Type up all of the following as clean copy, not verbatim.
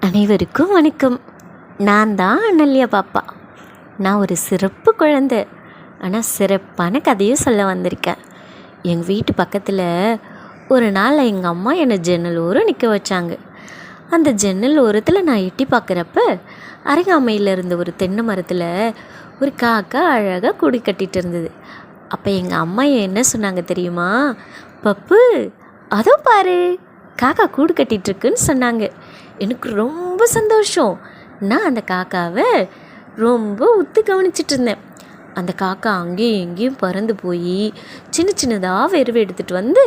அனைவருக்கும் வணக்கம். நான் தான் அனல்யா பாப்பா. நான் ஒரு சிறப்பு குழந்தை, ஆனால் சிறப்பான கதையும் சொல்ல வந்திருக்கேன். எங்கள் வீட்டு பக்கத்தில் ஒரு நாள் எங்கள் அம்மா என்னை ஜன்னல் ஓரம் நிற்க வச்சாங்க. அந்த ஜன்னல் ஓரத்தில் நான் எட்டி பார்க்குறப்ப அருகாமையில் இருந்த ஒரு தென்னை மரத்தில் ஒரு காக்கா அழகாக கூடி கட்டிகிட்டு இருந்தது. அப்போ எங்கள் அம்மா என்ன சொன்னாங்க தெரியுமா? பப்பு, அதோ பாரு, காக்கா கூடு கட்டிகிட்ருக்குன்னு சொன்னாங்க. எனக்கு ரொம்ப சந்தோஷம். நான் அந்த காக்காவை ரொம்ப உத்து கவனிச்சிட்டு இருந்தேன். அந்த காக்கா அங்கேயும் எங்கேயும் பறந்து போய் சின்ன சின்னதாக வெறுவை எடுத்துகிட்டு வந்து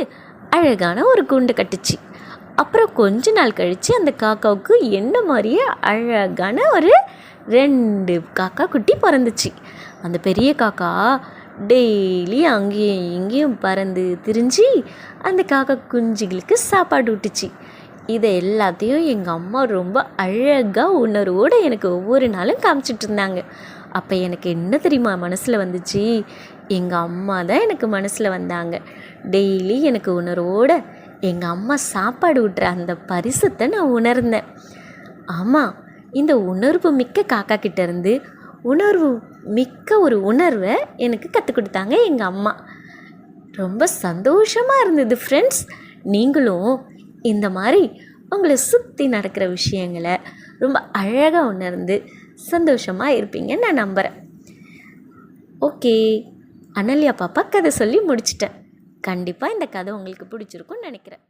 அழகான ஒரு கூண்டை கட்டுச்சு. அப்புறம் கொஞ்ச நாள் கழித்து அந்த காக்காவுக்கு என்ன மாதிரியே அழகான ஒரு 2 காக்கா குட்டி பிறந்துச்சு. அந்த பெரிய காக்கா டெய்லி அங்கேயும் இங்கேயும் பறந்து திரிஞ்சு அந்த காக்கா குஞ்சுகளுக்கு சாப்பாடு விட்டுச்சு. இதை எல்லாத்தையும் எங்கள் அம்மா ரொம்ப அழகாக உணர்வோடு எனக்கு ஒவ்வொரு நாளும் காமிச்சிட்டு இருந்தாங்க. அப்போ எனக்கு என்ன தெரியுமா மனசில் வந்துச்சு? எங்கள் அம்மா தான் எனக்கு மனசில் வந்தாங்க. டெய்லி எனக்கு உணர்வோடு எங்கள் அம்மா சாப்பாடு விட்டுற அந்த பரிசத்தை நான் உணர்ந்தேன். ஆமாம், இந்த உணர்வு மிக்க காக்கா கிட்டேருந்து உணர்வு மிக்க ஒரு உணர்வை எனக்கு கற்றுக் கொடுத்தாங்க எங்கள் அம்மா. ரொம்ப சந்தோஷமாக இருந்தது ஃப்ரெண்ட்ஸ். நீங்களும் இந்த மாதிரி உங்களை சுற்றி நடக்கிற விஷயங்களை ரொம்ப அழகாக உணர்ந்து சந்தோஷமாக இருப்பீங்கன்னு நான் நம்புகிறேன். ஓகே, அனல்யா பாப்பா கதை சொல்லி முடிச்சிட்டேன். கண்டிப்பாக இந்த கதை உங்களுக்கு பிடிச்சிருக்குன்னு நினைக்கிறேன்.